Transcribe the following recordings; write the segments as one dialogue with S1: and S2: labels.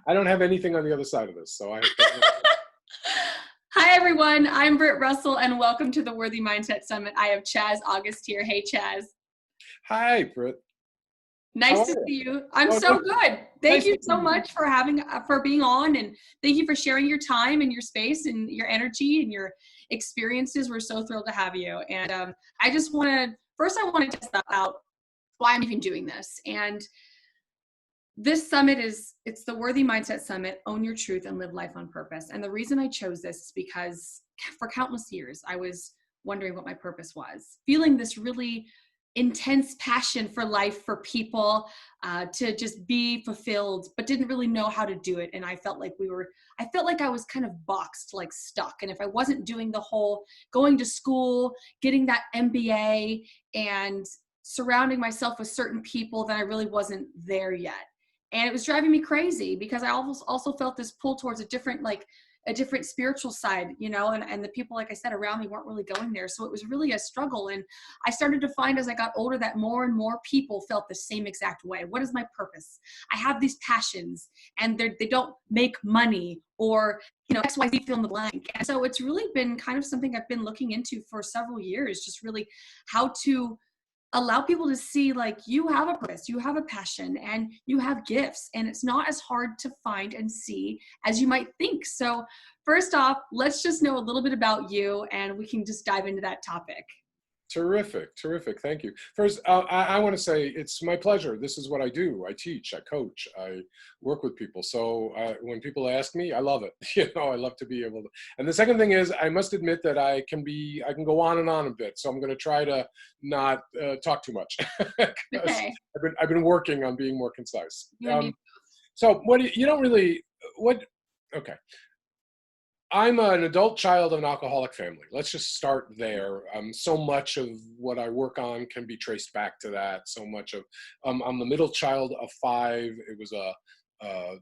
S1: I don't have anything on the other side of this. So
S2: Hi, everyone. I'm Britt Russell, and welcome to the Worthy Mindset Summit. I have Chaz August here. Hey, Chaz.
S1: Hi, Britt. How
S2: Nice
S1: are
S2: to
S1: you?
S2: see you. I'm
S1: Oh,
S2: so good. Thank
S1: nice
S2: you
S1: to
S2: so
S1: see you.
S2: much for being on, and thank you for sharing your time and your space and your energy and your experiences. We're so thrilled to have you. And I want to test out why I'm even doing this. And this summit it's the Worthy Mindset Summit, Own Your Truth and Live Life on Purpose. And the reason I chose this is because for countless years, I was wondering what my purpose was, feeling this really intense passion for life, for people, to just be fulfilled, but didn't really know how to do it. And I felt like I was kind of boxed, like stuck. And if I wasn't doing the whole going to school, getting that MBA and surrounding myself with certain people, then I really wasn't there yet. And it was driving me crazy because I also felt this pull towards a different spiritual side, and the people, like I said, around me weren't really going there. So it was really a struggle. And I started to find as I got older that more and more people felt the same exact way. What is my purpose? I have these passions and they don't make money, or, XYZ, fill in the blank. And so it's really been kind of something I've been looking into for several years, just really how to allow people to see, like, you have a purpose, you have a passion, and you have gifts, and it's not as hard to find and see as you might think. So first off, let's just know a little bit about you, and we can just dive into that topic.
S1: Terrific. Thank you. First, I want to say it's my pleasure. This is what I do. I teach, I coach, I work with people. So when people ask me, I love it. I love to be able to. And the second thing is, I must admit that I can go on and on a bit. So I'm going to try to not talk too much.
S2: Okay.
S1: I've been working on being more concise.
S2: You
S1: So okay. I'm an adult child of an alcoholic family. Let's just start there. So much of what I work on can be traced back to that. So much of, I'm the middle child of five.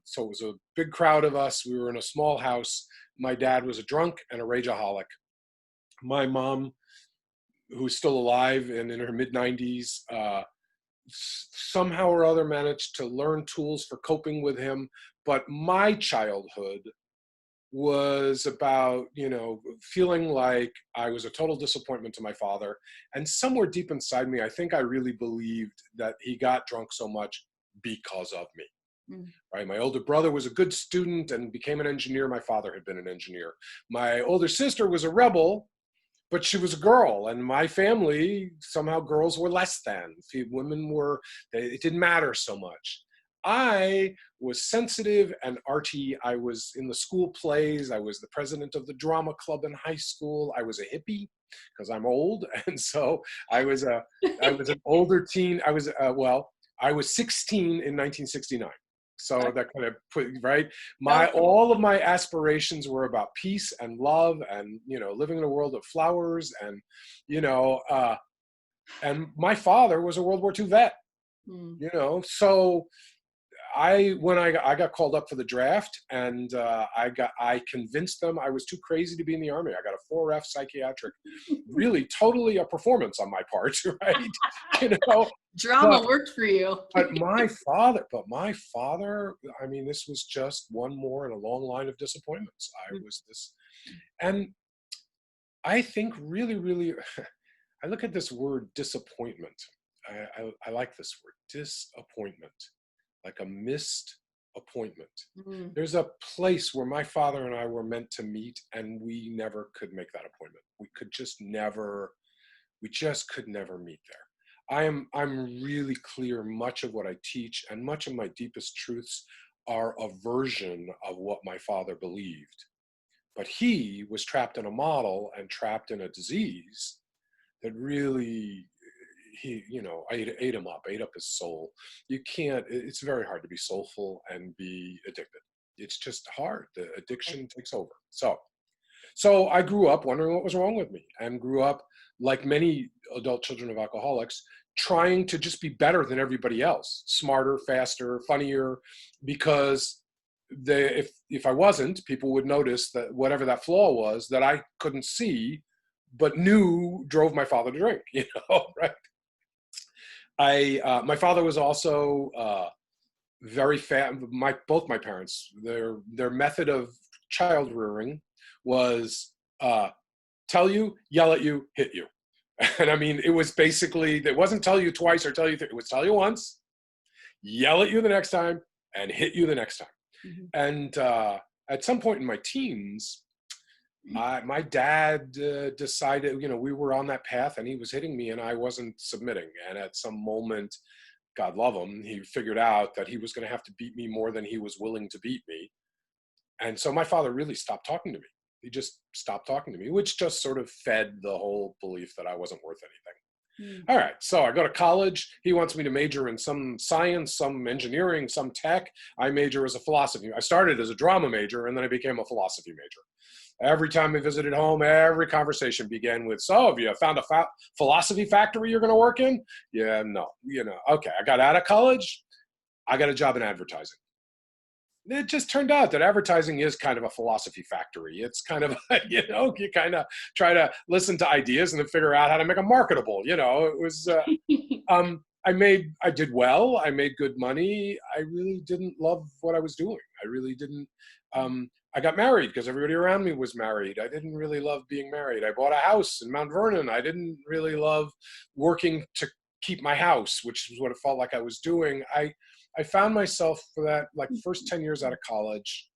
S1: So it was a big crowd of us. We were in a small house. My dad was a drunk and a rageaholic. My mom, who's still alive and in her mid-90s, somehow or other managed to learn tools for coping with him. But my childhood was about, feeling like I was a total disappointment to my father. And somewhere deep inside me, I think I really believed that he got drunk so much because of me. Right? My older brother was a good student and became an engineer. My father had been an engineer. My older sister was a rebel, but she was a girl. And my family, somehow girls were less than. It didn't matter so much. I was sensitive and arty. I was in the school plays. I was the president of the drama club in high school. I was a hippie because I'm old. And so I was an older teen. I was 16 in 1969. So that kind of right. All of my aspirations were about peace and love and, living in a world of flowers and, and my father was a World War II vet, so when I got called up for the draft, and I convinced them I was too crazy to be in the Army. I got a 4F psychiatric, really totally a performance on my part, right?
S2: Drama worked for you.
S1: but my father, I mean, this was just one more in a long line of disappointments. And I think really, really, I look at this word disappointment. I like this word, disappointment. Like a missed appointment. There's a place where my father and I were meant to meet, and we never could make that appointment. We just could never meet there. I'm really clear much of what I teach and much of my deepest truths are a version of what my father believed. But he was trapped in a model and trapped in a disease that really, ate him up, ate up his soul. It's very hard to be soulful and be addicted. It's just hard. The addiction takes over. So I grew up wondering what was wrong with me, and grew up, like many adult children of alcoholics, trying to just be better than everybody else, smarter, faster, funnier, because if I wasn't, people would notice that whatever that flaw was that I couldn't see, but knew drove my father to drink, right? My father was also very fast. Both my parents, their method of child rearing was tell you, yell at you, hit you. And I mean, it was basically, it wasn't tell you twice or tell you, it was tell you once, yell at you the next time, and hit you the next time.
S2: Mhm.
S1: And at some point in my teens, my dad decided, we were on that path and he was hitting me and I wasn't submitting. And at some moment, God love him, he figured out that he was going to have to beat me more than he was willing to beat me. And so my father really stopped talking to me. He just stopped talking to me, which just sort of fed the whole belief that I wasn't worth anything.
S2: Mm.
S1: All right, so I go to college. He wants me to major in some science, some engineering, some tech. I major as a philosophy. I started as a drama major, and then I became a philosophy major. Every time I visited home, every conversation began with, so have you found a philosophy factory you're going to work in? Yeah, no. Okay, I got out of college. I got a job in advertising. It just turned out that advertising is kind of a philosophy factory. It's kind of, you kind of try to listen to ideas and then figure out how to make them marketable. It was, I did well. I made good money. I really didn't love what I was doing. I really didn't. I got married because everybody around me was married. I didn't really love being married. I bought a house in Mount Vernon. I didn't really love working to keep my house, which is what it felt like I was doing. I found myself for that first 10 years out of college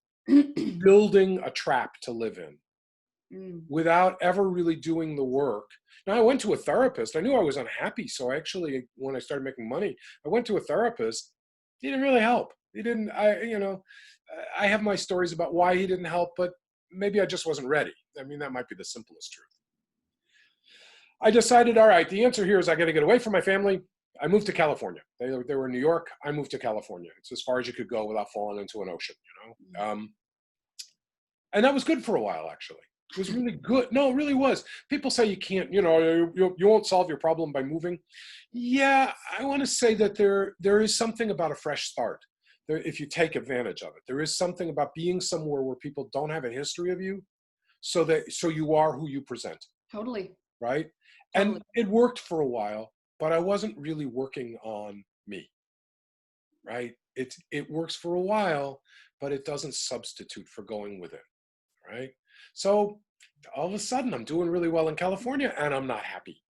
S1: building a trap to live in without ever really doing the work. Now I went to a therapist. I knew I was unhappy. So actually, when I started making money, I went to a therapist. He didn't really help. He didn't, I have my stories about why he didn't help, but maybe I just wasn't ready. I mean, that might be the simplest truth. I decided, all right, the answer here is I got to get away from my family. I moved to California. They were in New York. I moved to California. It's as far as you could go without falling into an ocean, and that was good for a while, actually. It was really good. No, it really was. People say you can't, you won't solve your problem by moving. Yeah, I want to say that there is something about a fresh start. If you take advantage of it, there is something about being somewhere where people don't have a history of you, so you are who you present.
S2: Totally.
S1: Right?
S2: Totally.
S1: And it worked for a while, but I wasn't really working on me. Right? It works for a while, but it doesn't substitute for going with it. Right? So all of a sudden I'm doing really well in California and I'm not happy.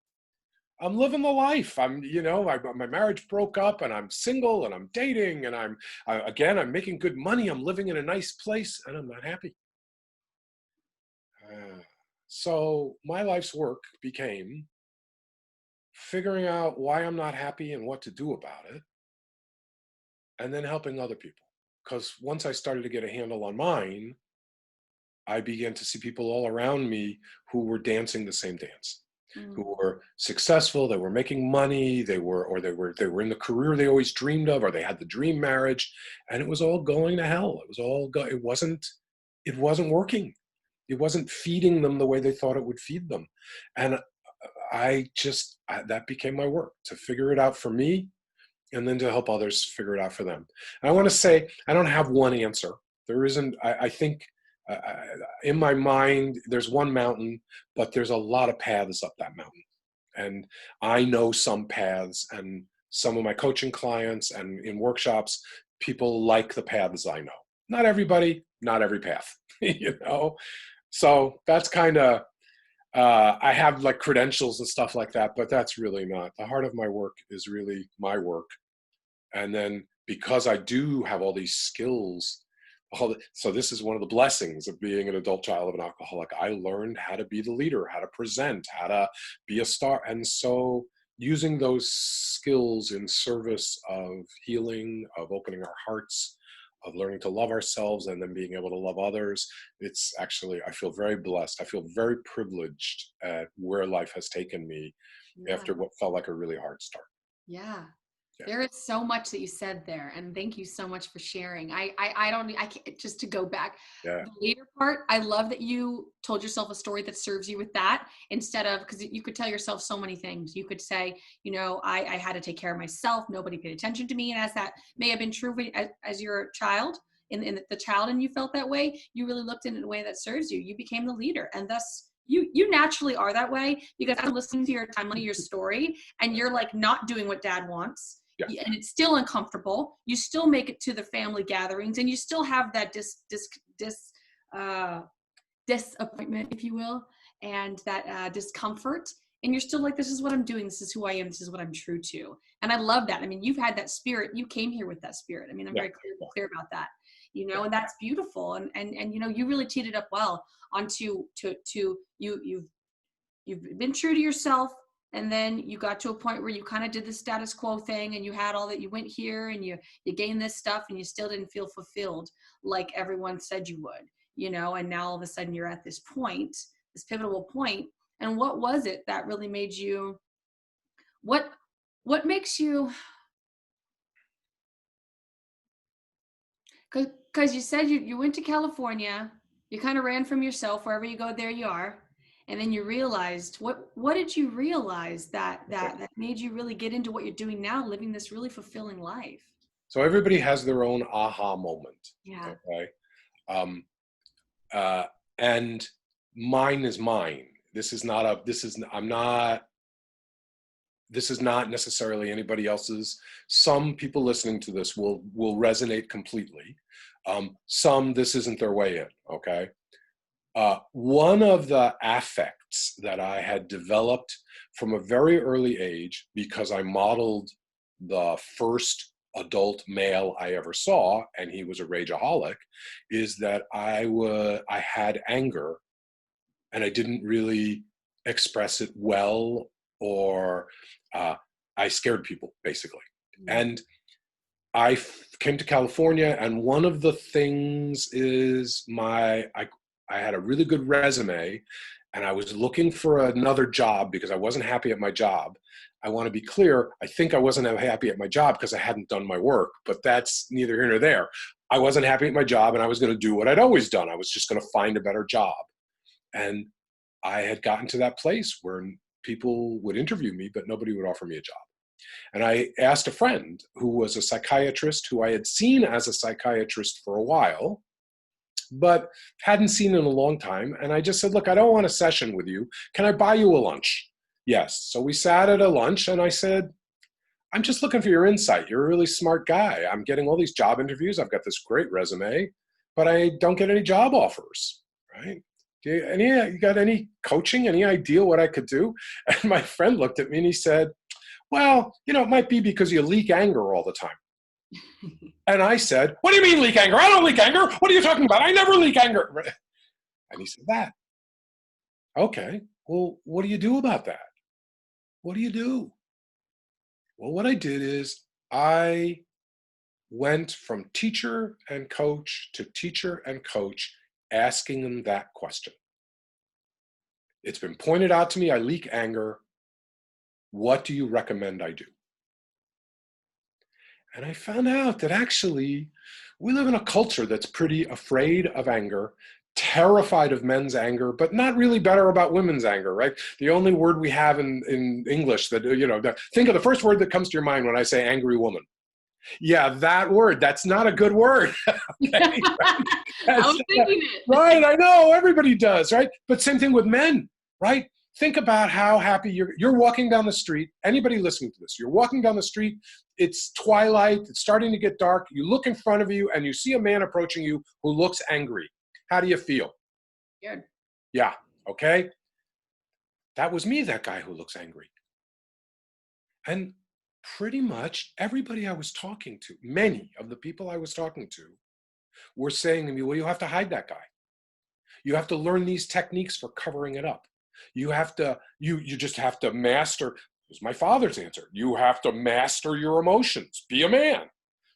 S1: I'm living the life. My marriage broke up and I'm single and I'm dating and I'm making good money. I'm living in a nice place and I'm not happy. So my life's work became figuring out why I'm not happy and what to do about it, and then helping other people. Because once I started to get a handle on mine, I began to see people all around me who were dancing the same dance, who were successful, they were making money, they were in the career they always dreamed of, or they had the dream marriage, and it was all going to hell. It wasn't working. It wasn't feeding them the way they thought it would feed them. And that became my work, to figure it out for me and then to help others figure it out for them. And I want to say, I don't have one answer. There isn't, I think in my mind, there's one mountain, but there's a lot of paths up that mountain. And I know some paths, and some of my coaching clients and in workshops, people like the paths I know. Not everybody, not every path, So that's kind of, I have like credentials and stuff like that, but that's really not. The heart of my work is really my work. And then because I do have all these skills, so this is one of the blessings of being an adult child of an alcoholic. I learned how to be the leader, how to present, how to be a star. And so using those skills in service of healing, of opening our hearts, of learning to love ourselves and then being able to love others. It's actually, I feel very blessed. I feel very privileged at where life has taken me after what felt like a really hard start.
S2: Yeah. There is so much that you said there, and thank you so much for sharing. I can't, just to go back, the later part, I love that you told yourself a story that serves you with that, instead of, because you could tell yourself so many things. You could say, I had to take care of myself. Nobody paid attention to me. And as that may have been true as you're a child, in the child, and you felt that way, you really looked in a way that serves you. You became the leader, and thus you naturally are that way, because I'm listening to your timeline, your story, and you're like not doing what dad wants.
S1: Yeah.
S2: and it's still uncomfortable. You still make it to the family gatherings, and you still have that uh, disappointment, if you will, and that discomfort. And you're still like, this is what I'm doing. This is who I am. This is what I'm true to. And I love that. I mean, you've had that spirit. You came here with that spirit. I mean, I'm
S1: Yeah.
S2: very clear about that,
S1: Yeah.
S2: and that's beautiful. And, you really teed it up well onto you've been true to yourself. And then you got to a point where you kind of did the status quo thing, and you had all that. You went here and you gained this stuff, and you still didn't feel fulfilled like everyone said you would, and now all of a sudden you're at this point, this pivotal point. And what was it that really made you, what makes you, because you said you went to California, you kind of ran from yourself. Wherever you go, there you are. And then you realized, what did you realize that made you really get into what you're doing now, living this really fulfilling life?
S1: So everybody has their own aha moment.
S2: Yeah.
S1: Okay. Um, uh, and mine is mine. This is not necessarily anybody else's. Some people listening to this will resonate completely. Some, this isn't their way in. Okay. One of the affects that I had developed from a very early age, because I modeled the first adult male I ever saw, and he was a rageaholic, is that I had anger, and I didn't really express it well, or I scared people, basically. And I came to California, and one of the things is I had a really good resume, and I was looking for another job because I wasn't happy at my job. I want to be clear, I think I wasn't happy at my job because I hadn't done my work, but that's neither here nor there. I wasn't happy at my job, and I was going to do what I'd always done. I was just going to find a better job. And I had gotten to that place where people would interview me, but nobody would offer me a job. And I asked a friend who was a psychiatrist, who I had seen as a psychiatrist for a while, but hadn't seen in a long time. And I just said, look, I don't want a session with you. Can I buy you a lunch? Yes. So we sat at a lunch, and I said, I'm just looking for your insight. You're a really smart guy. I'm getting all these job interviews. I've got this great resume, but I don't get any job offers, right? You got any coaching, any idea what I could do? And my friend looked at me and he said, well, it might be because you leak anger all the time. And I said, what do you mean leak anger? I don't leak anger. What are you talking about? I never leak anger. And he said that. Okay, well, what do you do about that? What do you do? Well, what I did is I went from teacher and coach to teacher and coach, asking them that question. It's been pointed out to me I leak anger. What do you recommend I do? And I found out that actually we live in a culture that's pretty afraid of anger, terrified of men's anger, but not really better about women's anger, right? The only word we have in English that, think of the first word that comes to your mind when I say angry woman. Yeah, that word. That's not a good word. Okay?
S2: I was thinking it.
S1: Right, I know, everybody does, right? But same thing with men, right? Think about how happy you're walking down the street. Anybody listening to this, you're walking down the street, it's twilight, it's starting to get dark, you look in front of you and you see a man approaching you who looks angry. How do you feel?
S2: Good.
S1: Yeah, okay? That was me, that guy who looks angry. And pretty much everybody I was talking to, many of the people I was talking to, were saying to me, well, you have to hide that guy. You have to learn these techniques for covering it up. You just have to master, it was my father's answer, you have to master your emotions. Be a man.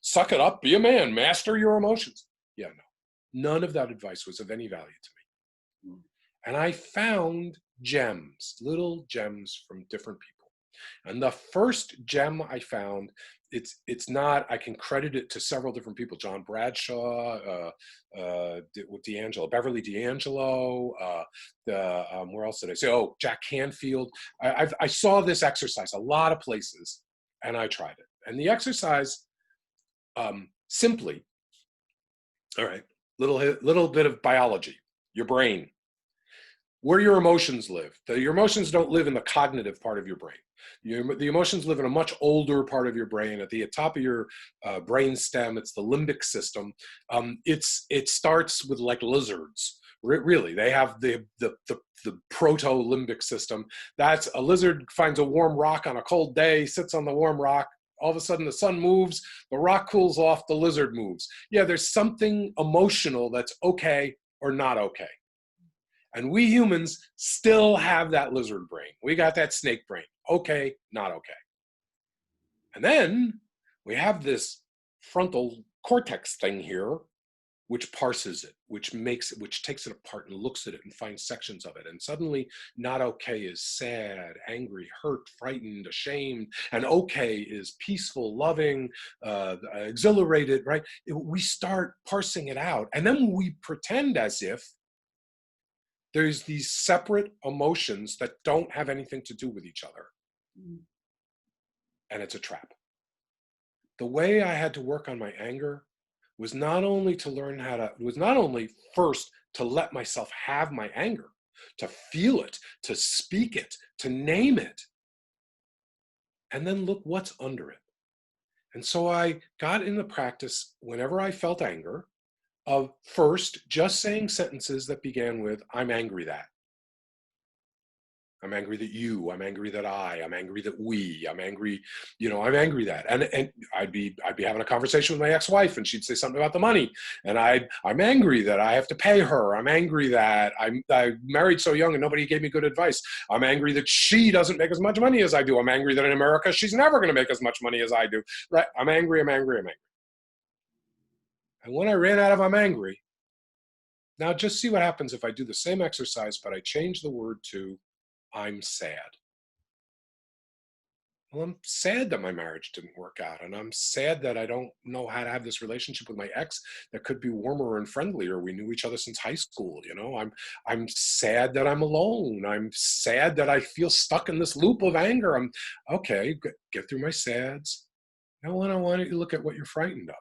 S1: Suck it up, be a man, master your emotions. Yeah, no. None of that advice was of any value to me. And I found gems, little gems from different people. And the first gem I found, it's not, I can credit it to several different people. John Bradshaw, with D'Angelo, Beverly D'Angelo, where else did I say? Oh, Jack Canfield. I saw this exercise a lot of places, and I tried it. And the exercise, simply, all right, little bit of biology, your brain. where your emotions live. Your emotions don't live in the cognitive part of your brain. The emotions live in a much older part of your brain. At the top of your brain stem, it's the limbic system. It starts with like lizards. Really, they have the proto-limbic system. That's a lizard finds a warm rock on a cold day, sits on the warm rock. All of a sudden, the sun moves, the rock cools off, the lizard moves. Yeah, there's something emotional that's okay or not okay. And we humans still have that lizard brain. We got that snake brain. Okay, not okay. And then we have this frontal cortex thing here, which parses it, which takes it apart and looks at it and finds sections of it. And suddenly not okay is sad, angry, hurt, frightened, ashamed. And okay is peaceful, loving, exhilarated, right? We start parsing it out. And then we pretend as if there's these separate emotions that don't have anything to do with each other. And it's a trap. The way I had to work on my anger was not only first to let myself have my anger, to feel it, to speak it, to name it, and then look what's under it. And so I got in the practice whenever I felt anger of first just saying sentences that began with, I'm angry that. I'm angry that you, I'm angry that I'm angry that we, I'm angry, I'm angry that. And I'd be having a conversation with my ex-wife and she'd say something about the money. And I'm angry that I have to pay her. I'm angry that I married so young and nobody gave me good advice. I'm angry that she doesn't make as much money as I do. I'm angry that in America, she's never going to make as much money as I do. Right? I'm angry. And when I ran out of I'm angry, now just see what happens if I do the same exercise, but I change the word to I'm sad. Well, I'm sad that my marriage didn't work out. And I'm sad that I don't know how to have this relationship with my ex that could be warmer and friendlier. We knew each other since high school. I'm sad that I'm alone. I'm sad that I feel stuck in this loop of anger. I'm okay, get through my sads. Now, why don't you look at what you're frightened of?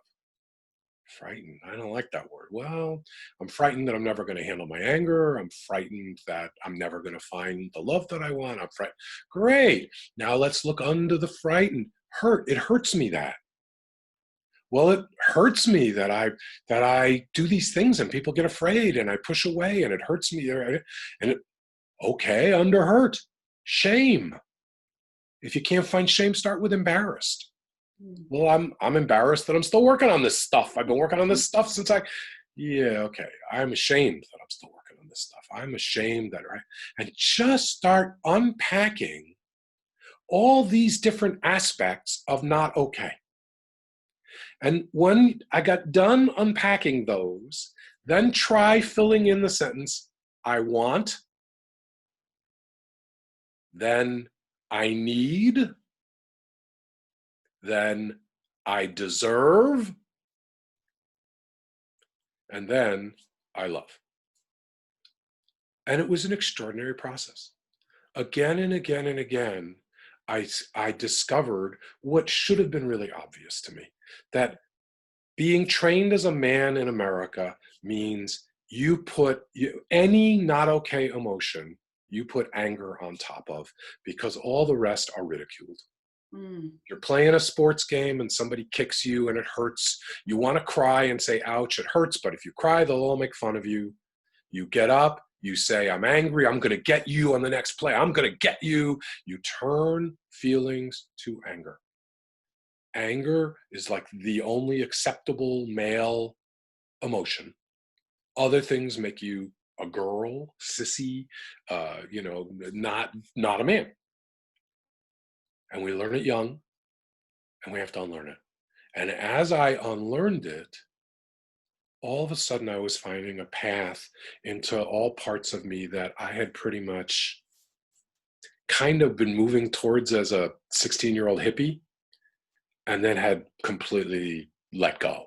S1: Frightened. I don't like that word. Well, I'm frightened that I'm never going to handle my anger. I'm frightened that I'm never going to find the love that I want. I'm frightened. Great. Now let's look under the frightened. Hurt. It hurts me that. Well, it hurts me that I do these things and people get afraid and I push away and it hurts me. Okay, under hurt. Shame. If you can't find shame, start with embarrassed. Well, I'm embarrassed that I'm still working on this stuff. I've been working on this stuff since okay. I'm ashamed that I'm still working on this stuff. I'm ashamed that, right? And just start unpacking all these different aspects of not okay. And when I got done unpacking those, then try filling in the sentence, I want, then I need, then I deserve, and then I love. And it was an extraordinary process. Again and again and again, I discovered what should have been really obvious to me, that being trained as a man in America means you put any not okay emotion, you put anger on top of, because all the rest are ridiculed. You're playing a sports game and somebody kicks you and it hurts. You want to cry and say, ouch, it hurts. But if you cry, they'll all make fun of you. You get up, you say, I'm angry. I'm going to get you on the next play. I'm going to get you. You turn feelings to anger. Anger is like the only acceptable male emotion. Other things make you a girl, sissy, not a man. And we learn it young, and we have to unlearn it. And as I unlearned it, all of a sudden I was finding a path into all parts of me that I had pretty much kind of been moving towards as a 16-year-old hippie, and then had completely let go.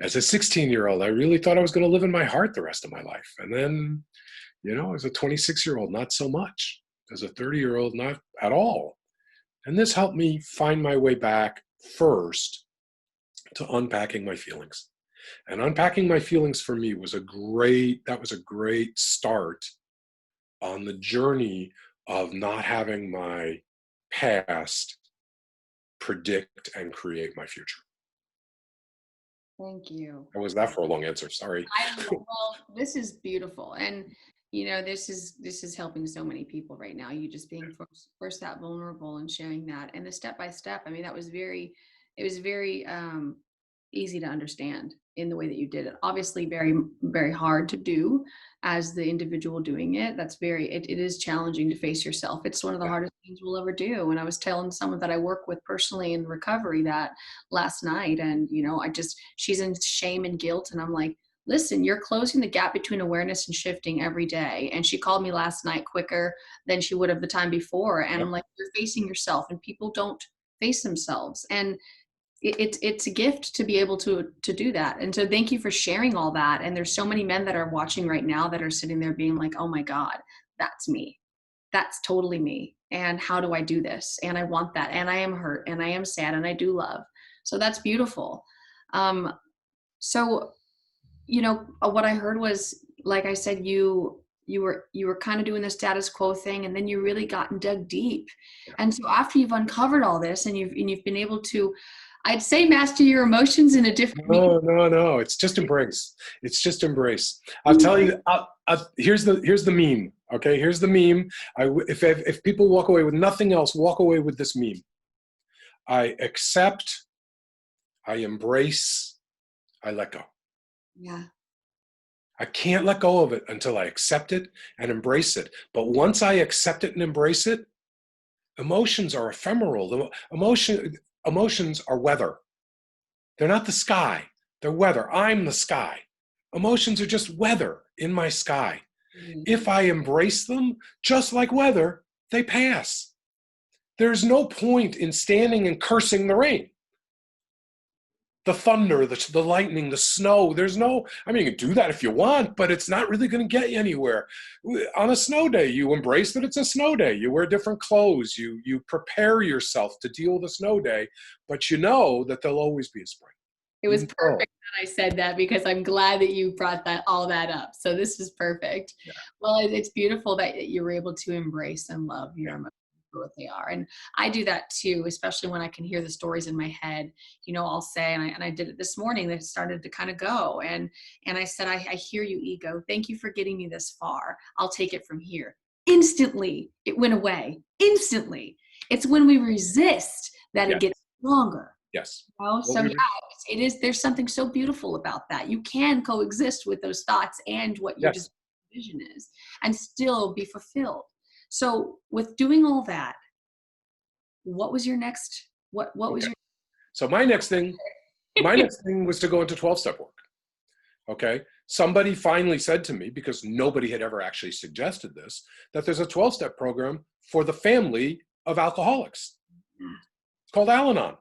S1: As a 16-year-old, I really thought I was going to live in my heart the rest of my life. And then, as a 26-year-old, not so much. As a 30-year-old, not at all. And this helped me find my way back first to unpacking my feelings. And unpacking my feelings for me was a great start on the journey of not having my past predict and create my future.
S2: Thank you.
S1: How was that for a long answer? Sorry.
S2: Well, this is beautiful, and this is helping so many people right now. You just being first that vulnerable and sharing that, and the step by step. I mean, it was very easy to understand in the way that you did it. Obviously, very hard to do as the individual doing it. It is challenging to face yourself. It's one of the
S1: Yeah.
S2: hardest things we'll ever do. And I was telling someone that I work with personally in recovery that last night, and she's in shame and guilt, and I'm like, listen, you're closing the gap between awareness and shifting every day. And she called me last night quicker than she would have the time before. And
S1: Yep.
S2: I'm like, you're facing yourself, and people don't face themselves. And it's a gift to be able to do that. And so thank you for sharing all that. And there's so many men that are watching right now that are sitting there being like, oh my God, that's me. That's totally me. And how do I do this? And I want that. And I am hurt and I am sad and I do love. So that's beautiful. So what I heard was, like I said, you were kind of doing the status quo thing, and then you really got and dug deep. And so after you've uncovered all this, and you've been able to, I'd say, master your emotions in a different
S1: No, no, no. It's just embrace. It's just embrace. I'll tell you. Here's the meme. Okay, here's the meme. If people walk away with nothing else, walk away with this meme. I accept. I embrace. I let go.
S2: Yeah.
S1: I can't let go of it until I accept it and embrace it. But once I accept it and embrace it, emotions are ephemeral. Emotions are weather. They're not the sky. They're weather. I'm the sky. Emotions are just weather in my sky.
S2: Mm-hmm.
S1: If I embrace them, just like weather, they pass. There's no point in standing and cursing the rain, the thunder, the lightning, the snow. I mean, you can do that if you want, but it's not really going to get you anywhere. On a snow day, you embrace that it's a snow day. You wear different clothes. You prepare yourself to deal with a snow day, but you know that there'll always be a spring.
S2: It was perfect that I said that, because I'm glad that you brought all that up. So this is perfect.
S1: Yeah.
S2: Well, it's beautiful that you were able to embrace and love your emotions for what they are. And I do that too, especially when I can hear the stories in my head. I'll say, and I did it this morning, that started to kind of go. And I said, I hear you, ego. Thank you for getting me this far. I'll take it from here. Instantly, it went away. Instantly. It's when we resist that it gets stronger.
S1: Yes.
S2: So yeah, it is. There's something so beautiful about that. You can coexist with those thoughts and what your vision is, and still be fulfilled. So with doing all that, what was your next? What was your?
S1: So my next thing was to go into 12-step work. Okay. Somebody finally said to me, because nobody had ever actually suggested this, that there's a 12-step program for the family of alcoholics. It's called Al-Anon.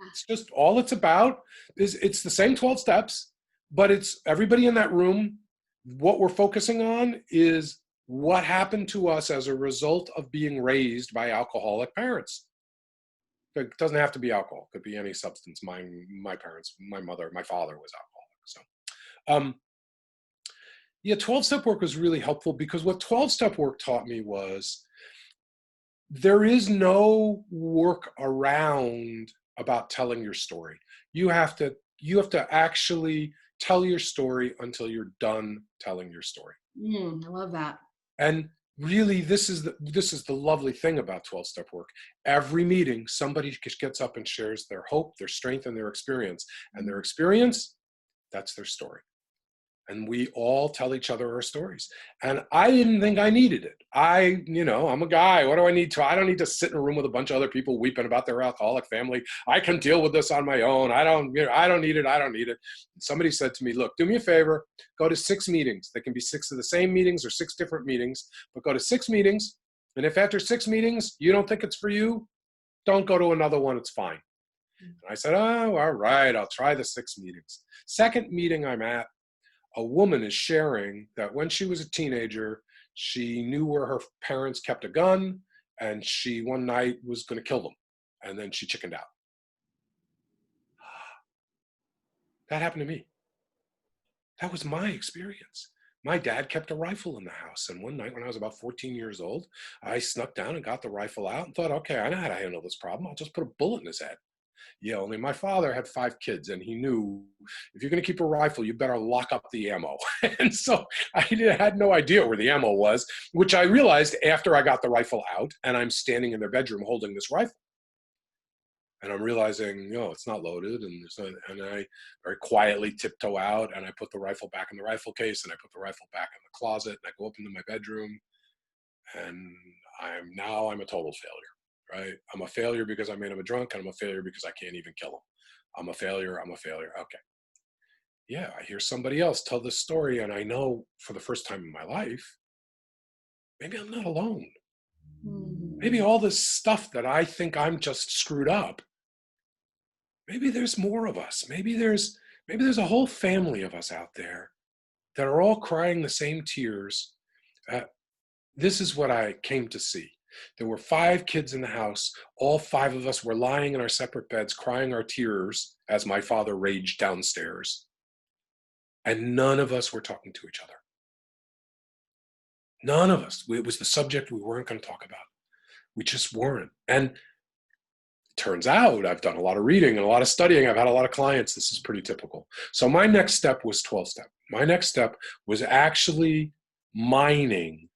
S1: It's just all it's about is it's the same 12 steps, but it's everybody in that room. What we're focusing on is what happened to us as a result of being raised by alcoholic parents. It doesn't have to be alcohol. It could be any substance. My parents, my mother, my father was alcoholic. So, 12-step work was really helpful, because what 12-step work taught me was there is no work around about telling your story. You have to actually tell your story until you're done telling your story.
S2: I love that.
S1: And really, this is the lovely thing about 12-step work. Every meeting, somebody gets up and shares their hope, their strength, and their experience. And their experience, that's their story. And we all tell each other our stories. And I didn't think I needed it. I'm a guy. What do I need to? I don't need to sit in a room with a bunch of other people weeping about their alcoholic family. I can deal with this on my own. I don't need it. I don't need it. And somebody said to me, look, do me a favor, go to 6 meetings. They can be 6 of the same meetings or 6 different meetings, but go to 6 meetings. And if after 6 meetings, you don't think it's for you, don't go to another one. It's fine. And I said, oh, all right, I'll try the 6 meetings. Second meeting I'm at, a woman is sharing that when she was a teenager, she knew where her parents kept a gun, and she one night was going to kill them. And then she chickened out. That happened to me. That was my experience. My dad kept a rifle in the house. And one night when I was about 14 years old, I snuck down and got the rifle out and thought, okay, I know how to handle this problem. I'll just put a bullet in his head. Yeah, only my father had 5 kids, and he knew if you're going to keep a rifle, you better lock up the ammo. And so I had no idea where the ammo was, which I realized after I got the rifle out, and I'm standing in their bedroom holding this rifle. And I'm realizing, it's not loaded, and and I very quietly tiptoe out, and I put the rifle back in the rifle case, and I put the rifle back in the closet, and I go up into my bedroom, and I'm a total failure, right? I'm a failure because I made him a drunk, and I'm a failure because I can't even kill him. I'm a failure. I'm a failure. Okay. Yeah, I hear somebody else tell this story, and I know for the first time in my life, maybe I'm not alone. Maybe
S2: Mm.
S1: all this stuff that I think I'm just screwed up, maybe there's more of us. Maybe there's a whole family of us out there that are all crying the same tears. Uh, this is what I came to see. There were 5 kids in the house. All 5 of us were lying in our separate beds, crying our tears as my father raged downstairs. And none of us were talking to each other. None of us. It was the subject we weren't going to talk about. We just weren't. And turns out I've done a lot of reading and a lot of studying. I've had a lot of clients. This is pretty typical. So my next step was 12 step. My next step was actually mining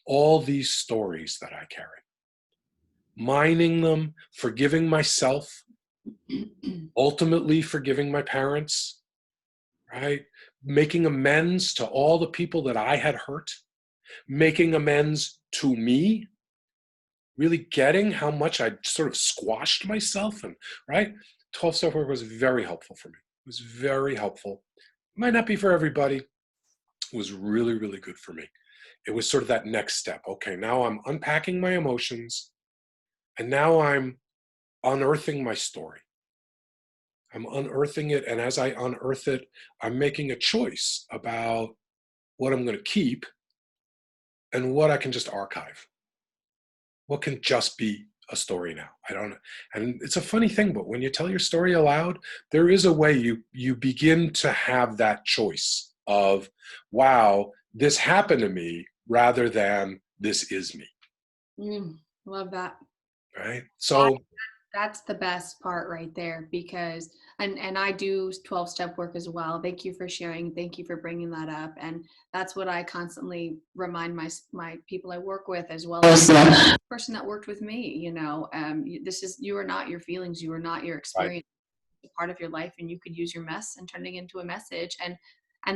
S1: all these stories that I carry, mining them, forgiving myself, ultimately forgiving my parents, right? Making amends to all the people that I had hurt, making amends to me, really getting how much I sort of squashed myself. And right, 12 step work was very helpful for me. It was very helpful. Might not be for everybody. It was really, really good for me. It was sort of that next step. Okay, now I'm unpacking my emotions, and now I'm unearthing my story. I'm unearthing it, and as I unearth it, I'm making a choice about what I'm going to keep and what I can just archive. What can just be a story now? I don't. And it's a funny thing, but when you tell your story aloud, there is a way you begin to have that choice of, wow, this happened to me, rather than this is me.
S2: Mm, love that.
S1: Right.
S2: I,
S1: So,
S2: that's the best part right there, because and I do 12 step work as well. Thank you for sharing. Thank you for bringing that up. And that's what I constantly remind my people I work with, as well as the person that worked with me. This is, you are not your feelings. You are not your
S1: right.
S2: experience. It's a part of your life, and you could use your mess and turn it into a message, and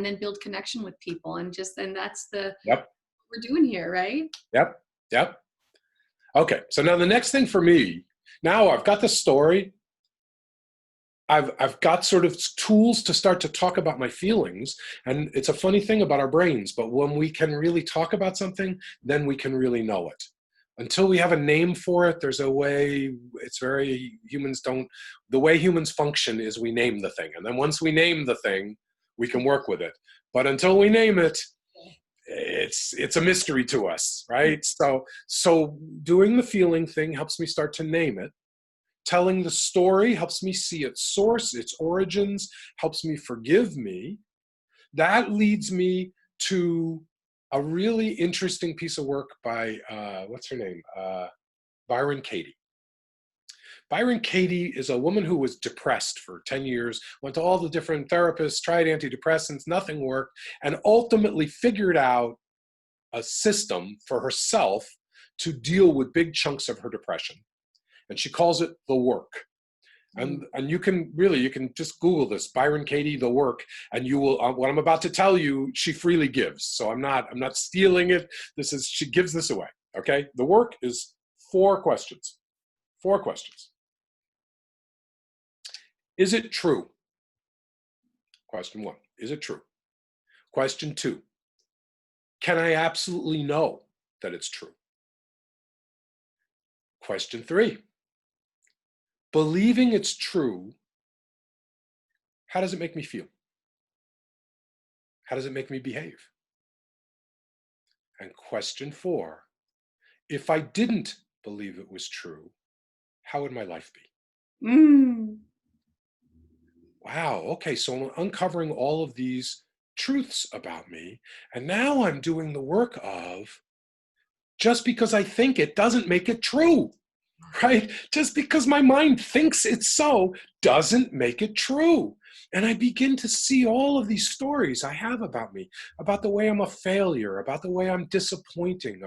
S2: then build connection with people, and that's the
S1: Yep.
S2: what we're doing here, right?
S1: Yep. Yep. Okay. So now the next thing for me, now I've got the story. I've got sort of tools to start to talk about my feelings. And it's a funny thing about our brains, but when we can really talk about something, then we can really know it. Until we have a name for it, there's a way, the way humans function is we name the thing. And then once we name the thing, we can work with it. But until we name it, it's a mystery to us, right? So doing the feeling thing helps me start to name it. Telling the story helps me see its source, its origins, helps me forgive me. That leads me to a really interesting piece of work by, what's her name? Byron Katie. Byron Katie is a woman who was depressed for 10 years, went to all the different therapists, tried antidepressants, nothing worked, and ultimately figured out a system for herself to deal with big chunks of her depression. And she calls it the work. And you can just Google this, Byron Katie, the work, and you will, what I'm about to tell you, she freely gives. So I'm not stealing it. She gives this away. Okay. The work is 4 questions. 4 questions. Is it true? Question 1. Is it true? Question 2. Can I absolutely know that it's true? Question 3. Believing it's true, how does it make me feel? How does it make me behave? And question 4. If I didn't believe it was true, how would my life be?
S2: Mm.
S1: Wow. Okay. So I'm uncovering all of these truths about me. And now I'm doing the work of, just because I think it doesn't make it true, right? Just because my mind thinks it's so doesn't make it true. And I begin to see all of these stories I have about me, about the way I'm a failure, about the way I'm disappointing,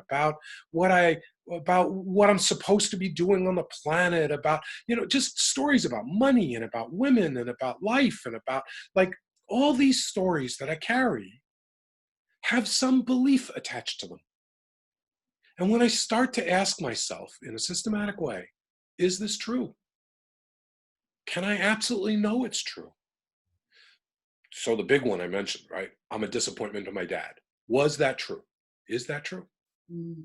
S1: what I about what I'm supposed to be doing on the planet, about, just stories about money and about women and about life and about, like, all these stories that I carry have some belief attached to them. And when I start to ask myself in a systematic way, is this true? Can I absolutely know it's true? So the big one I mentioned, right? I'm a disappointment to my dad. Was that true? Is that true?
S2: Mm.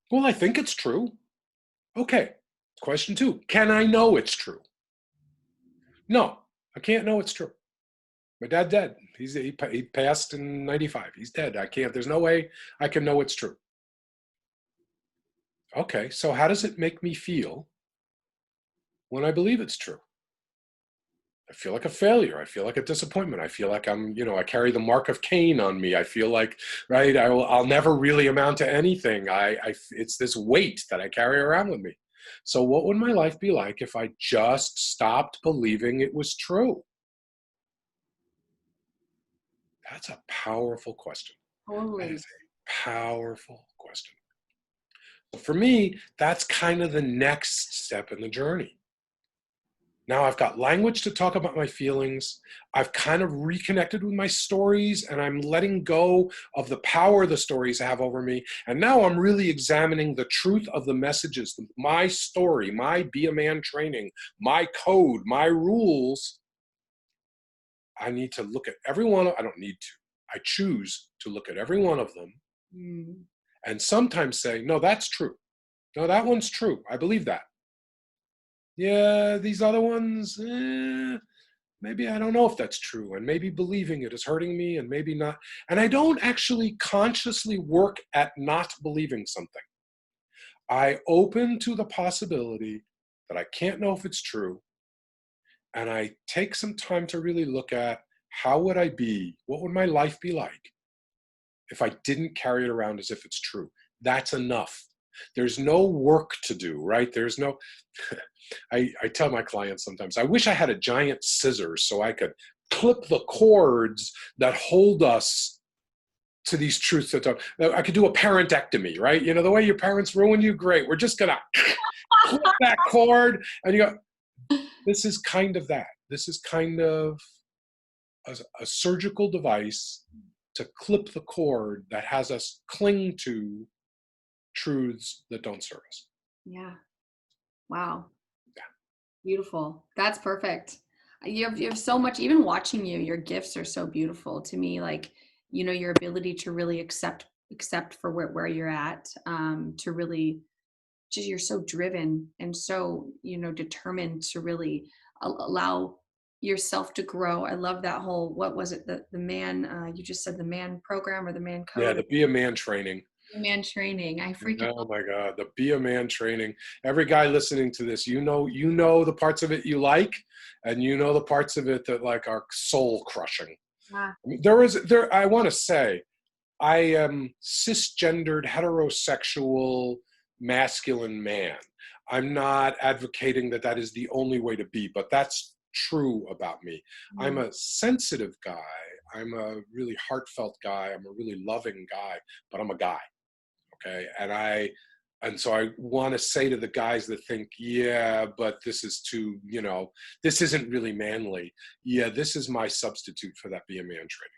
S1: Well, I think it's true. Okay. Question two, can I know it's true? No, I can't know it's true. My dad dead. He passed in 95. He's dead. I can't, there's no way I can know it's true. Okay, so how does it make me feel when I believe it's true? I feel like a failure. I feel like a disappointment. I feel like I carry the mark of Cain on me. I feel like, right, I'll never really amount to anything. It's this weight that I carry around with me. So what would my life be like if I just stopped believing it was true? That's a powerful question. That is
S2: Totally.
S1: a powerful question. So for me, that's kind of the next step in the journey. Now I've got language to talk about my feelings. I've kind of reconnected with my stories, and I'm letting go of the power the stories have over me. And now I'm really examining the truth of the messages, my story, my Be a Man training, my code, my rules. I need to look at every one. I don't need to. I choose to look at every one of them
S2: Mm.
S1: and sometimes say, no, that's true. No, that one's true. I believe that. Yeah, these other ones, maybe I don't know if that's true. And maybe believing it is hurting me and maybe not. And I don't actually consciously work at not believing something. I open to the possibility that I can't know if it's true. And I take some time to really look at, how would I be? What would my life be like if I didn't carry it around as if it's true? That's enough. There's no work to do, right? There's no, I tell my clients sometimes, I wish I had a giant scissors so I could clip the cords that hold us to these truths that don't. I could do a parentectomy, right? The way your parents ruined you, great. We're just gonna clip that cord, and you go. This is kind of that. This is kind of a surgical device to clip the cord that has us cling to truths that don't serve us.
S2: Yeah. Wow.
S1: Yeah.
S2: Beautiful. That's perfect. You have so much, even watching you, your gifts are so beautiful to me. Like, your ability to really accept for where you're at, to really just, you're so driven and so, determined to really allow yourself to grow. I love that whole, what was it? The man, you just said the man program or the man
S1: Yeah,
S2: code,
S1: the Be a Man training.
S2: the man training. I freaking
S1: Oh
S2: love
S1: my God, the Be a Man training. Every guy listening to this, you know the parts of it you like, and you know the parts of it that, like, are soul crushing.
S2: that.
S1: I mean, I want to say, I am cisgendered, heterosexual, masculine man. I'm not advocating that that is the only way to be, but that's true about me. I'm
S2: Mm.
S1: a sensitive guy. I'm a really heartfelt guy. I'm a really loving guy, but I'm a guy. Okay. And so I want to say to the guys that think, yeah, but this is too, this isn't really manly. Yeah, this is my substitute for that Be a Man training,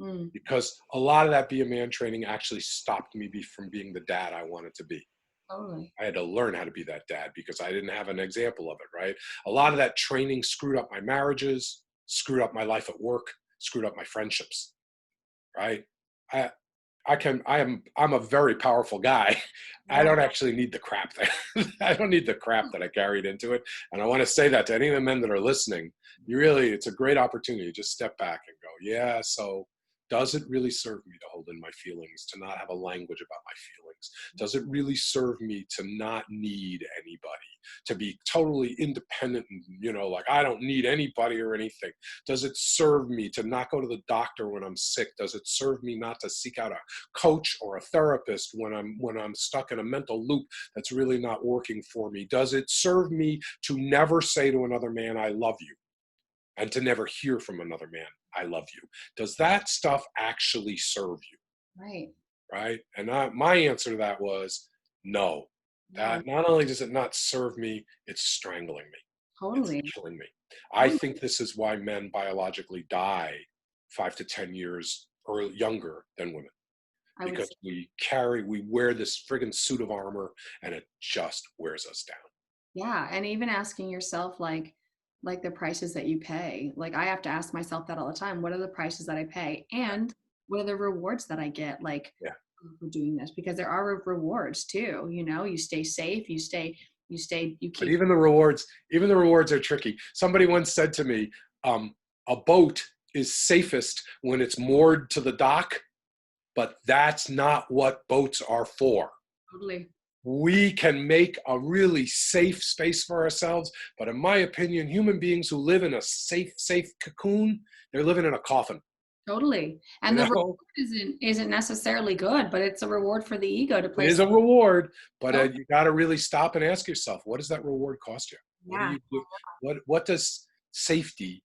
S2: Mm.
S1: because a lot of that Be a Man training actually stopped me from being the dad I wanted to be.
S2: Totally.
S1: I had to learn how to be that dad because I didn't have an example of it, right? A lot of that training screwed up my marriages, screwed up my life at work, screwed up my friendships, right? I, I'm a very powerful guy. I
S2: Yeah.
S1: don't actually need the crap that I don't need the crap that I carried into it. And I want to say that to any of the men that are listening. It's a great opportunity to just step back and go, yeah, so does it really serve me to hold in my feelings, to not have a language about my feelings? Does it really serve me to not need anybody? to be totally independent and, like I don't need anybody or anything? Does it serve me to not go to the doctor when I'm sick? Does it serve me not to seek out a coach or a therapist when I'm stuck in a mental loop that's really not working for me? Does it serve me to never say to another man, I love you, and to never hear from another man, I love you? Does that stuff actually serve you?
S2: Right.
S1: Right? And my answer to that was no.
S2: No,
S1: That not only does it not serve me, it's strangling me. It's
S2: totally.
S1: killing me. I think this is why men biologically die 5 to 10 years or younger than women,
S2: I would
S1: because
S2: say,
S1: we wear this friggin' suit of armor and it just wears us down.
S2: yeah. And even asking yourself, like the prices that you pay. Like I have to ask myself that all the time. What are the prices that I pay? And what are the rewards that I get? Like
S1: Yeah.
S2: for doing this, because there are rewards too. You stay safe, you
S1: But
S2: keep.
S1: even the rewards are tricky. Somebody once said to me, a boat is safest when it's moored to the dock, but that's not what boats are for.
S2: Totally.
S1: We can make a really safe space for ourselves, but in my opinion, human beings who live in a safe cocoon, they're living in a coffin.
S2: Totally.
S1: You
S2: And the reward
S1: know,
S2: isn't necessarily good, but it's a reward for the ego to
S1: it
S2: play.
S1: is a reward, but
S2: So,
S1: you got to really stop and ask yourself, what does that reward cost you? What do
S2: yeah,
S1: you do? What does safety?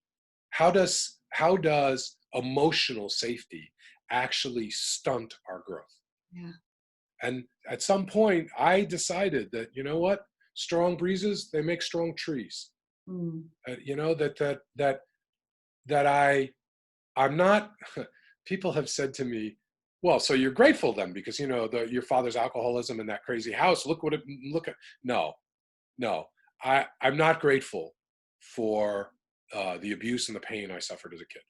S1: How does emotional safety actually stunt our growth?
S2: yeah.
S1: And at some point, I decided that, you know what? Strong breezes, they make strong trees.
S2: Mm.
S1: I'm not, people have said to me, well, so you're grateful then because, your father's alcoholism in that crazy house. Look at, no, no, I'm not grateful for the abuse and the pain I suffered as a kid.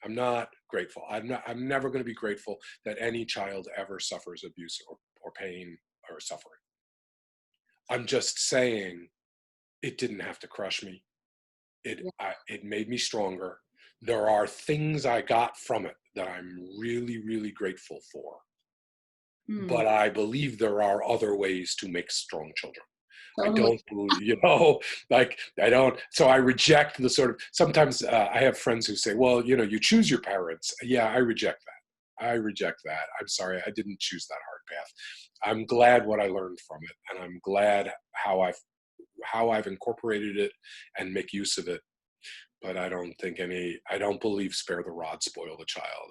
S1: I'm not grateful. I'm never going to be grateful that any child ever suffers abuse or pain or suffering. I'm just saying it didn't have to crush me.
S2: Yeah.
S1: It made me stronger. There are things I got from it that I'm really, really grateful for.
S2: Mm.
S1: But I believe there are other ways to make strong children. I
S2: Totally.
S1: don't believe, like I don't. So I reject the sort of. Sometimes I have friends who say, "Well, you choose your parents." Yeah, I reject that. I reject that. I'm sorry, I didn't choose that hard path. I'm glad what I learned from it, and I'm glad how I've incorporated it and make use of it. But I don't believe spare the rod, spoil the child.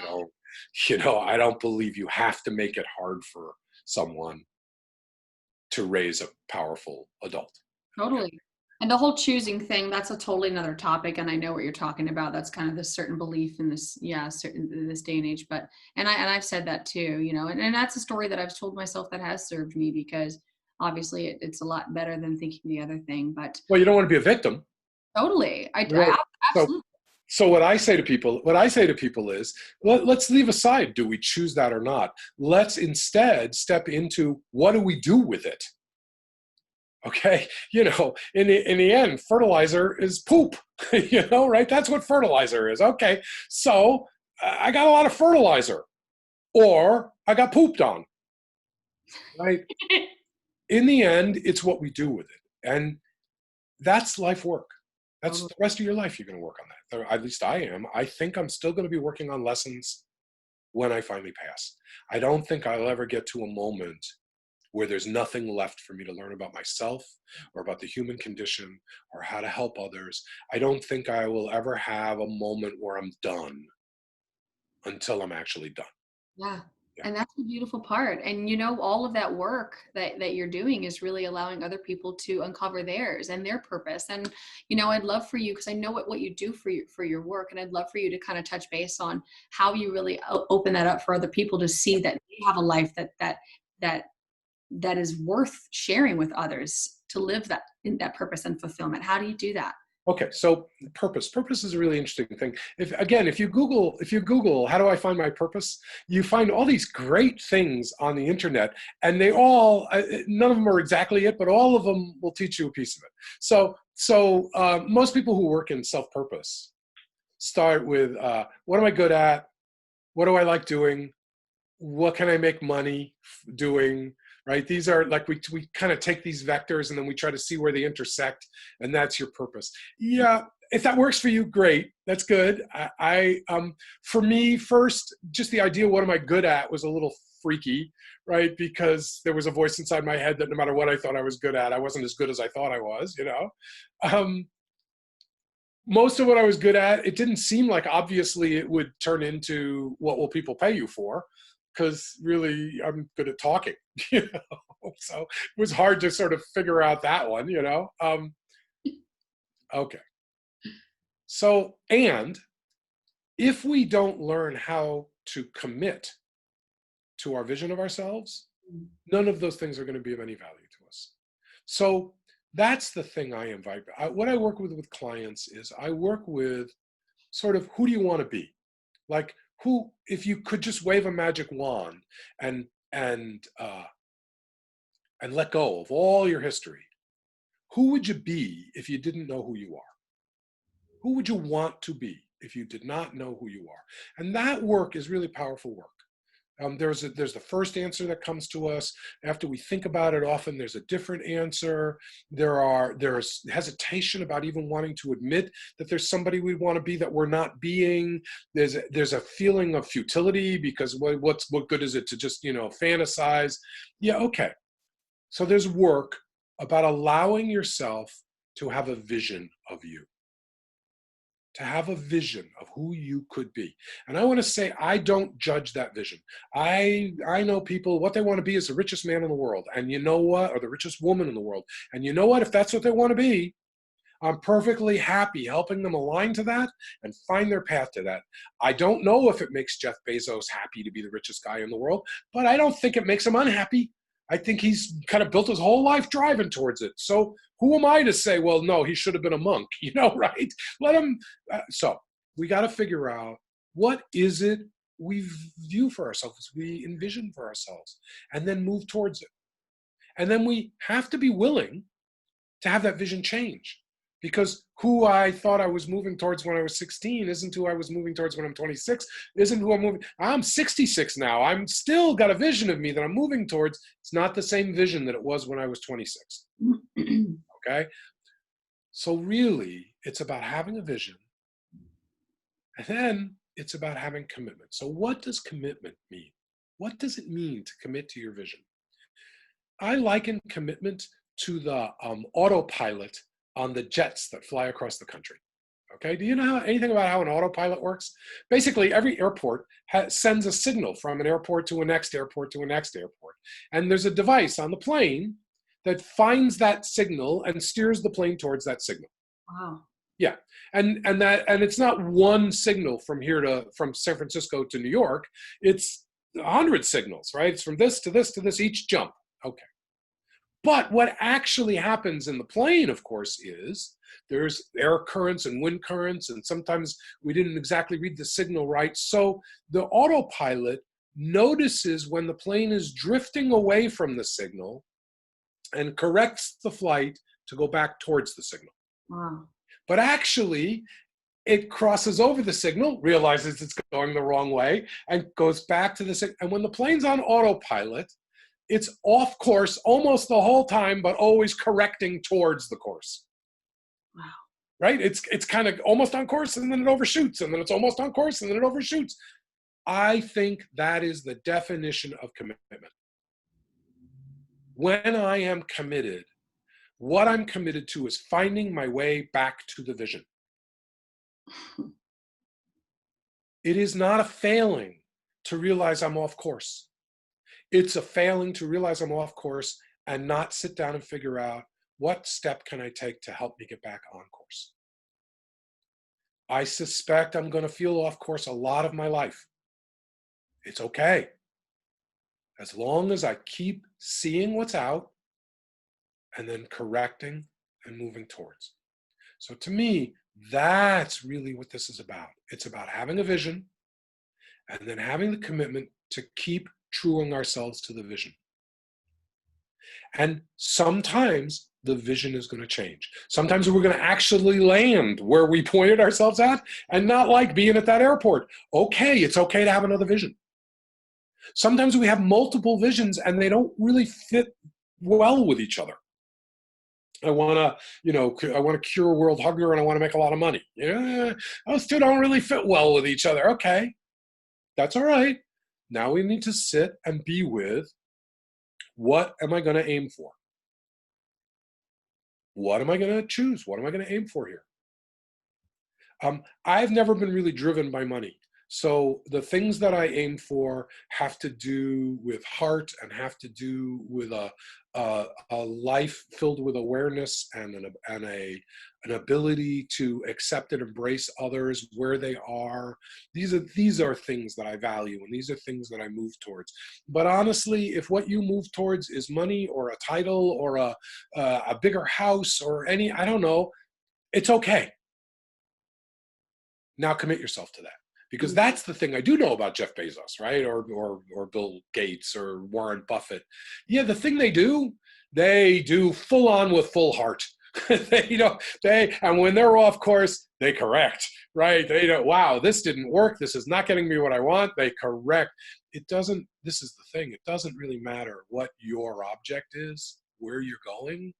S1: I don't, I don't believe you have to make it hard for someone to raise a powerful adult. Okay.
S2: Totally. And the whole choosing thing, that's a totally another topic. And I know what you're talking about. That's kind of this certain belief in this, yeah, certain in this day and age. But I've said that too, and that's a story that I've told myself that has served me, because obviously it's a lot better than thinking the other thing. But
S1: Well, you don't want to be a victim.
S2: totally,
S1: You know, so
S2: absolutely.
S1: so what I say to people is, let's leave aside, do we choose that or not? Let's instead step into, what do we do with it? Okay, in the end, fertilizer is poop. Right? That's what fertilizer is. Okay, so I got a lot of fertilizer, or I got pooped on. Right? In the end, it's what we do with it, and that's life work. That's
S2: Totally.
S1: the rest of your life. You're going to work on that. Or at least I am. I think I'm still going to be working on lessons when I finally pass. I don't think I'll ever get to a moment where there's nothing left for me to learn about myself or about the human condition or how to help others. I don't think I will ever have a moment where I'm done until I'm actually done.
S2: Yeah.
S1: Yeah.
S2: And that's the beautiful part. And all of that work that you're doing is really allowing other people to uncover theirs and their purpose. And I'd love for you, because I know what you do for your work, and I'd love for you to kind of touch base on how you really open that up for other people to see that they have a life that is worth sharing with others, to live that in that purpose and fulfillment. How do you do that?
S1: Okay, so purpose is a really interesting thing. If you Google how do I find my purpose, you find all these great things on the internet, and they all, none of them are exactly it, but all of them will teach you a piece of it. So most people who work in self-purpose start with, what am I good at? What do I like doing? What can I make money doing? right? These are like, we kind of take these vectors and then we try to see where they intersect, and that's your purpose. Yeah, if that works for you, great. That's good. For me, first, just the idea, what am I good at, was a little freaky, right? Because there was a voice inside my head that no matter what I thought I was good at, I wasn't as good as I thought I was, you know? Most of what I was good at, it didn't seem like obviously it would turn into what will people pay you for, because really I'm good at talking, you know? So it was hard to sort of figure out that one, you know? Okay. So, and if we don't learn how to commit to our vision of ourselves, none of those things are going to be of any value to us. So that's the thing I invite. What I work with clients is, I work with sort of, who do you want to be? Like, who, if you could just wave a magic wand and let go of all your history, who would you be if you didn't know who you are? Who would you want to be if you did not know who you are? And that work is really powerful work. There's the first answer that comes to us. After we think about it, often there's a different answer. There's hesitation about even wanting to admit that there's somebody we want to be that we're not being. There's a feeling of futility, because what good is it to just, you know, fantasize? Yeah, okay. So there's work about allowing yourself to have a vision of you, to have a vision of who you could be. And I want to say, I don't judge that vision. I know people, what they want to be is the richest man in the world. And you know what? Or the richest woman in the world. And you know what? If that's what they want to be, I'm perfectly happy helping them align to that and find their path to that. I don't know if it makes Jeff Bezos happy to be the richest guy in the world, but I don't think it makes him unhappy. I think he's kind of built his whole life driving towards it. So who am I to say, well, no, he should have been a monk, you know, right? Let him. So we got to figure out, what is it we view for ourselves, we envision for ourselves, and then move towards it. And then we have to be willing to have that vision change. Because who I thought I was moving towards when I was 16 isn't who I was moving towards when I'm 26, isn't who I'm moving. I'm 66 now. I'm still got a vision of me that I'm moving towards. It's not the same vision that it was when I was 26. Okay? So really, it's about having a vision. And then it's about having commitment. So what does commitment mean? What does it mean to commit to your vision? I liken commitment to the autopilot on the jets that fly across the country. Okay, do you know anything about how an autopilot works? Basically, every airport sends a signal from an airport to a next airport to a next airport. And there's a device on the plane that finds that signal and steers the plane towards that signal.
S2: Wow.
S1: Yeah, and it's not one signal from San Francisco to New York. It's 100 signals, right? It's from this to this to this each jump. Okay. But what actually happens in the plane, of course, is there's air currents and wind currents, and sometimes we didn't exactly read the signal right. So the autopilot notices when the plane is drifting away from the signal and corrects the flight to go back towards the signal.
S2: Wow.
S1: But actually, it crosses over the signal, realizes it's going the wrong way, and goes back to the signal. And when the plane's on autopilot, it's off course almost the whole time, but always correcting towards the course.
S2: Wow.
S1: Right? It's kind of almost on course, and then it overshoots, and then it's almost on course, and then it overshoots. I think that is the definition of commitment. When I am committed, what I'm committed to is finding my way back to the vision. It is not a failing to realize I'm off course. It's a failing to realize I'm off course and not sit down and figure out, what step can I take to help me get back on course. I suspect I'm going to feel off course a lot of my life. It's okay. As long as I keep seeing what's out and then correcting and moving towards. So to me, that's really what this is about. It's about having a vision and then having the commitment to keep truing ourselves to the vision. And sometimes the vision is going to change. Sometimes we're going to actually land where we pointed ourselves at and not like being at that airport. Okay, it's okay to have another vision. Sometimes we have multiple visions and they don't really fit well with each other. I want to, I want to cure world hunger and I want to make a lot of money. Yeah, those two don't really fit well with each other. Okay, that's all right. Now we need to sit and be with, what am I going to aim for? What am I going to choose? What am I going to aim for here? I've never been really driven by money. So the things that I aim for have to do with heart and have to do with a life filled with awareness and an ability to accept and embrace others where they are. These are things that I value, and these are things that I move towards. But honestly, if what you move towards is money or a title or a bigger house or I don't know, it's okay. Now commit yourself to that, because that's the thing I do know about Jeff Bezos, right? Or Bill Gates or Warren Buffett. Yeah, the thing they do full on with full heart. And when they're off course, they correct, right? They don't, wow, this didn't work. This is not getting me what I want. They correct. It doesn't, this is the thing. It doesn't really matter what your object is, where you're going.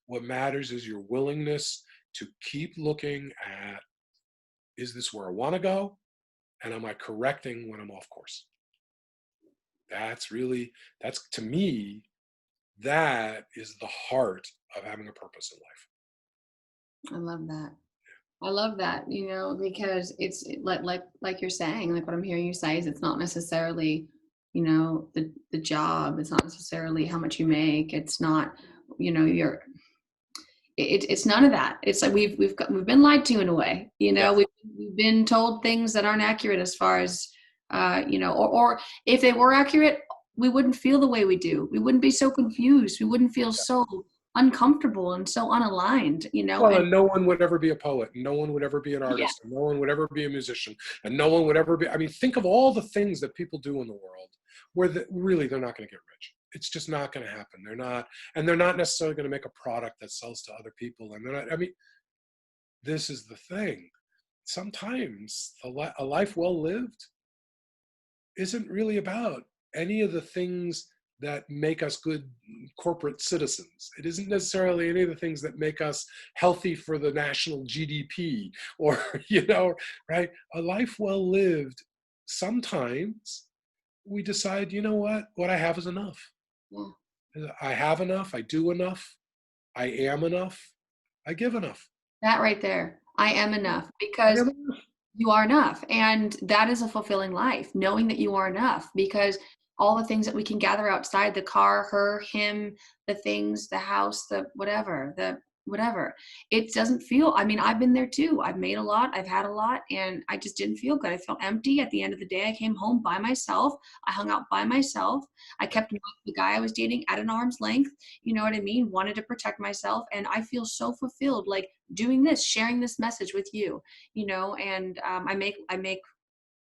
S1: What matters is your willingness to keep looking at, is this where I want to go? And am I correcting when I'm off course? That's to me, that is the heart of having a purpose in life.
S2: I love that. I love that, because it's like you're saying, like what I'm hearing you say is it's not necessarily, the job. It's not necessarily how much you make. It's not, your it's none of that. It's like we've been lied to in a way.
S1: Yes.
S2: We've been told things that aren't accurate as far as or if they were accurate, we wouldn't feel the way we do. We wouldn't be so confused. We wouldn't feel so uncomfortable and so unaligned.
S1: Well,
S2: And
S1: and no one would ever be a poet, and no one would ever be an
S2: yeah,
S1: artist, and no one would ever be a musician, and no one would ever be. I mean, think of all the things that people do in the world where really they're not going to get rich. It's just not going to happen. They're not, and they're not necessarily going to make a product that sells to other people. And they're not. I mean, this is the thing. Sometimes a life well lived isn't really about any of the things that make us good corporate citizens. It isn't necessarily any of the things that make us healthy for the national GDP or, right? A life well lived, sometimes we decide, what I have is enough.
S2: yeah,
S1: I have enough, I do enough, I am enough, I give enough.
S2: that right there. I am enough
S1: I
S2: because
S1: am enough.
S2: you are enough. And that is a fulfilling life, knowing that you are enough, because all the things that we can gather outside, the car, her, him, the things, the house, the whatever, it doesn't feel, I mean, I've been there too. I've made a lot, I've had a lot, and I just didn't feel good. I felt empty at the end of the day. I came home by myself. I hung out by myself. I kept the guy I was dating at an arm's length. You know what I mean? Wanted to protect myself. And I feel so fulfilled, like doing this, sharing this message with you, and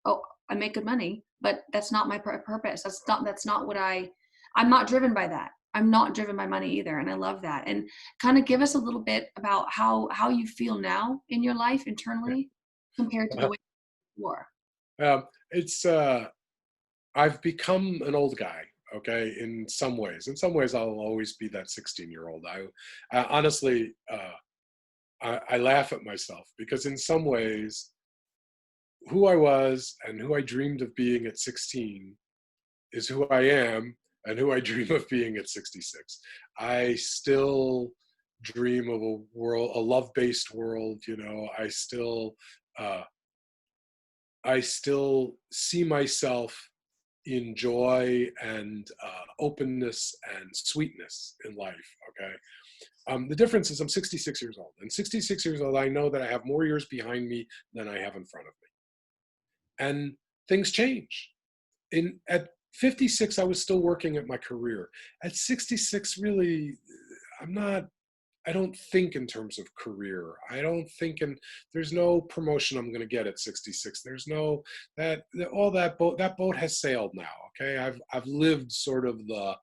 S2: oh, I make good money, but that's not my purpose. That's not what I'm not driven by that. I'm not driven by money either. And I love that. And kind of give us a little bit about how you feel now in your life internally compared to the way you were.
S1: It's I've become an old guy, okay, in some ways. In some ways, I'll always be that 16-year-old. I honestly, I laugh at myself because in some ways, who I was and who I dreamed of being at 16 is who I am and who I dream of being at 66. I still dream of a world, a love-based world. Uh, I still see myself in joy and openness and sweetness in life. Okay. The difference is I'm 66 years old. And 66 years old, I know that I have more years behind me than I have in front of me. And things change. At 56, I was still working at my career. At 66, really, I don't think in terms of career. I don't think there's no promotion I'm going to get at 66. There's no, that boat has sailed now. Okay. I've lived sort of the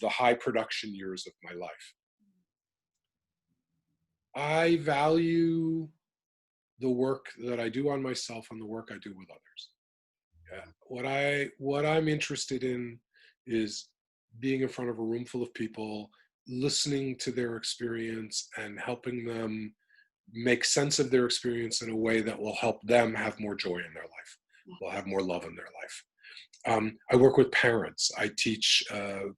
S1: high production years of my life. I value the work that I do on myself and the work I do with others. Yeah. What I'm interested in is being in front of a room full of people, listening to their experience and helping them make sense of their experience in a way that will help them have more joy in their life, will have more love in their life. I work with parents. I teach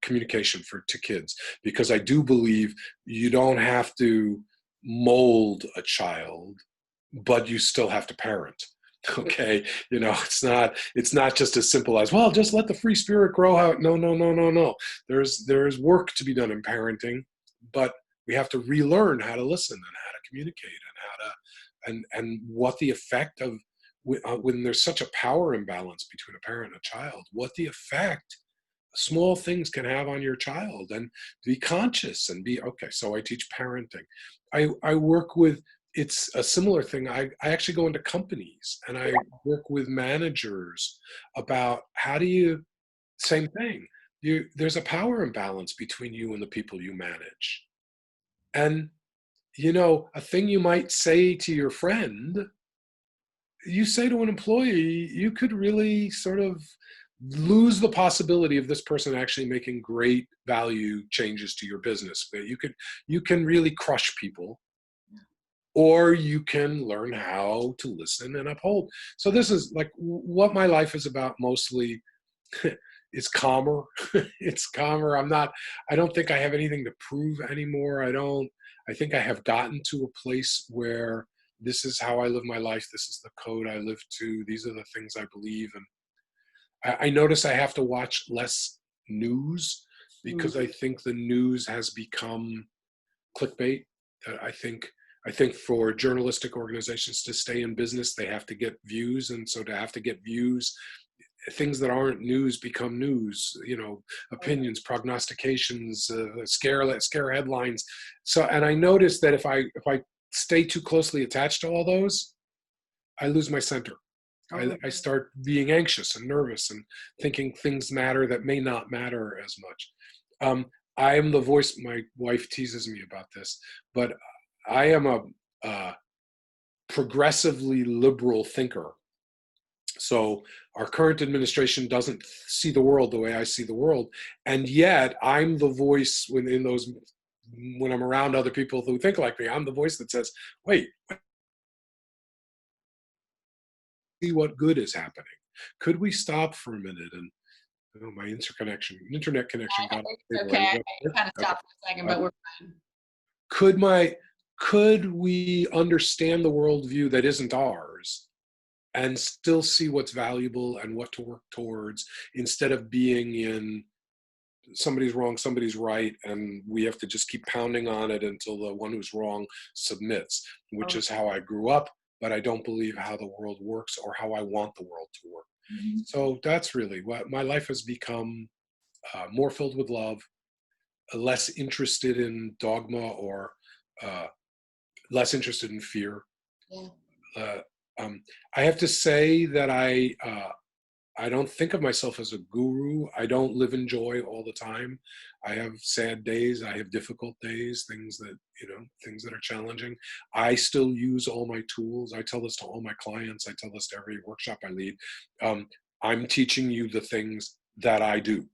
S1: communication to kids, because I do believe you don't have to mold a child, but you still have to parent. Okay, it's not just as simple as, well, just let the free spirit grow out. No, no, no, no, no. There's work to be done in parenting, but we have to relearn how to listen and how to communicate and how to and what the effect of when there's such a power imbalance between a parent and a child, what the effect small things can have on your child, and be conscious and be okay. So I teach parenting. I work with, it's a similar thing. I actually go into companies and I work with managers about how do you, same thing. There's a power imbalance between you and the people you manage. And a thing you might say to your friend, you say to an employee, you could really sort of lose the possibility of this person actually making great value changes to your business. But you can really crush people, or you can learn how to listen and uphold. So this is like what my life is about mostly. It's calmer. It's calmer. I don't think I have anything to prove anymore. I think I have gotten to a place where this is how I live my life. This is the code I live to. These are the things I believe. And I notice I have to watch less news,
S2: Mm.
S1: because I think the news has become clickbait. I think for journalistic organizations to stay in business, they have to get views, and so to have to get views, things that aren't news become news. Opinions, prognostications, scare headlines. So, and I notice that if I stay too closely attached to all those, I lose my center.
S2: Oh,
S1: I start being anxious and nervous and thinking things matter that may not matter as much. I am the voice. My wife teases me about this, but I am a progressively liberal thinker. So our current administration doesn't see the world the way I see the world, and yet I'm the voice when I'm around other people who think like me. I'm the voice that says, "Wait, see what good is happening. Could we stop for a minute?" And my internet connection got
S2: it's
S1: unstable. Are
S2: okay.
S1: you
S2: I
S1: there?
S2: kind of
S1: Okay.
S2: stopped for a second,
S1: Uh,
S2: but we're fine.
S1: could my could we understand the worldview that isn't ours and still see what's valuable and what to work towards, instead of being in somebody's wrong, somebody's right, and we have to just keep pounding on it until the one who's wrong submits, which
S2: Oh,
S1: is how I grew up, but I don't believe how the world works or how I want the world to work.
S2: mhm.
S1: So that's really what my life has become, more filled with love, less interested in dogma, or uh, less interested in fear.
S2: Yeah.
S1: Uh, I have to say that I don't think of myself as a guru. I don't live in joy all the time. I have sad days. I have difficult days, things that are challenging. I still use all my tools. I tell this to all my clients. I tell this to every workshop I lead. Um, I'm teaching you the things that I do,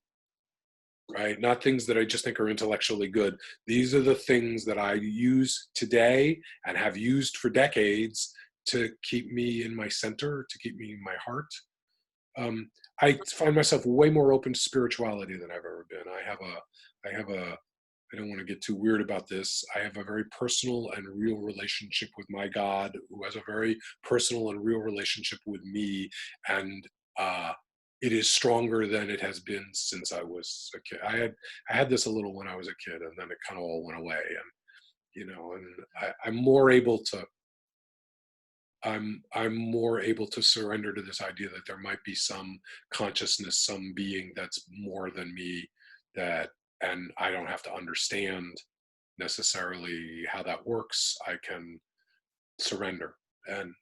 S1: right? Not things that I just think are intellectually good. These are the things that I use today and have used for decades to keep me in my center, to keep me in my heart. um, I find myself way more open to spirituality than I've ever been. I don't want to get too weird about this. I have a very personal and real relationship with my God, who has a very personal and real relationship with me, and uh, it is stronger than it has been since I was a kid. I had this a little when I was a kid, and then it kind of all went away, and I'm more able to I'm more able to surrender to this idea that there might be some consciousness, some being that's more than me, that and I don't have to understand necessarily how that works. I can surrender and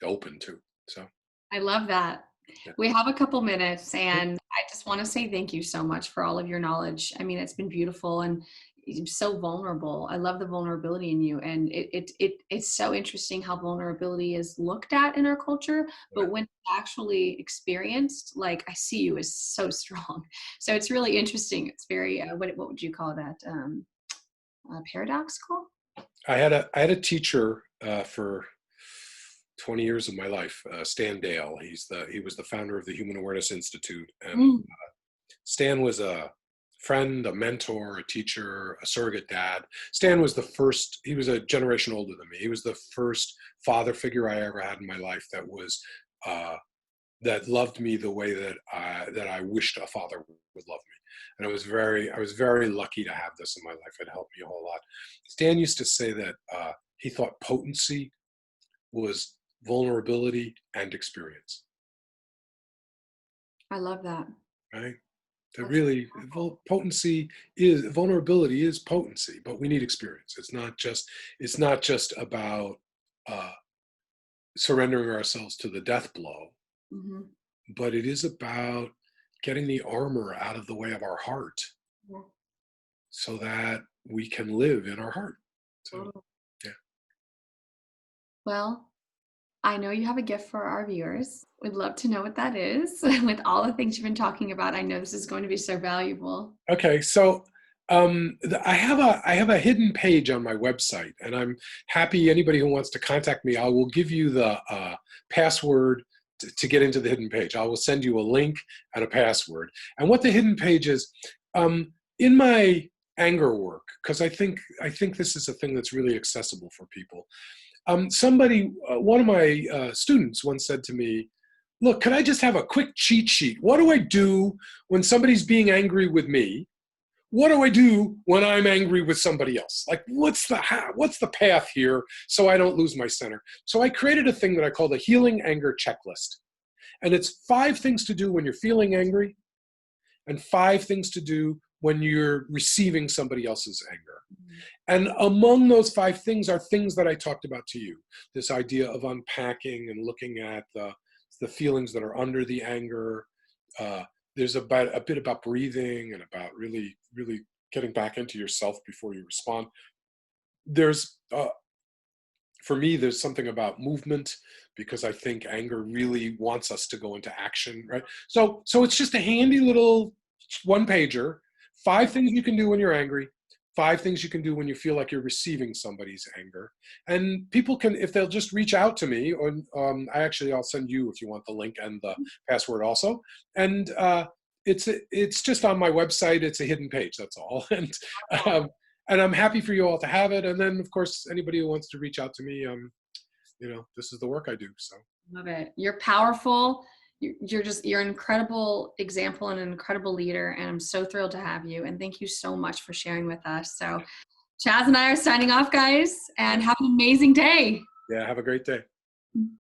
S1: open to. So
S2: I love that.
S1: yeah.
S2: We have a couple minutes, and I just want to say thank you so much for all of your knowledge. I mean, it's been beautiful, and you're so vulnerable. I love the vulnerability in you, and it's so interesting how vulnerability is looked at in our culture, but when it's actually experienced, like I see you as so strong. So it's really interesting. It's very what would you call that? Paradoxical.
S1: I had a teacher for 20 years of my life, Stan Dale. He was the founder of the Human Awareness Institute, and
S2: Mm,
S1: Stan was a friend, a mentor, a teacher, a surrogate dad. Stan was the first. He was a generation older than me. He was the first father figure I ever had in my life uh, that loved me the way that I wished a father would love me. And I was very lucky to have this in my life. It helped me a whole lot. Stan used to say that he thought potency was vulnerability and experience.
S2: I love that.
S1: Right? To
S2: That's
S1: really vulnerability is potency, but we need experience. It's not just about uh, surrendering ourselves to the death blow,
S2: mm-hmm.
S1: but it is about getting the armor out of the way of our heart
S2: Yeah,
S1: so that we can live in our heart. So,
S2: totally.
S1: yeah.
S2: Well, I know you have a gift for our viewers. We'd love to know what that is. With all the things you've been talking about, I know this is going to be so valuable.
S1: Okay, so I have a hidden page on my website, and I'm happy anybody who wants to contact me. I will give you the password to get into the hidden page. I will send you a link and a password. And what the hidden page is, in my anger work, because I think this is a thing that's really accessible for people. One of my students once said to me, "Look, could I just have a quick cheat sheet? What do I do when somebody's being angry with me? What do I do when I'm angry with somebody else? Like, what's the path here so I don't lose my center?" So I created a thing that I call the healing anger checklist. And it's 5 things to do when you're feeling angry and 5 things to do when you're receiving somebody else's anger. And among those 5 things are things that I talked about to you. This idea of unpacking and looking at the feelings that are under the anger. There's a bit about breathing and about really, really getting back into yourself before you respond. There's For me, there's something about movement because I think anger really wants us to go into action, right? So it's just a handy little 1 pager. 5 things you can do when you're angry. 5 things you can do when you feel like you're receiving somebody's anger. And people can, if they'll just reach out to me, or I'll send you if you want the link and the password also. And it's just on my website. It's a hidden page. That's all. Um, and I'm happy for you all to have it. And then, of course, anybody who wants to reach out to me, this is the work I do. So
S2: Love it. You're powerful. You're an incredible example and an incredible leader. And I'm so thrilled to have you. And thank you so much for sharing with us. So Chaz and I are signing off, guys, and have an amazing day.
S1: yeah, have a great day.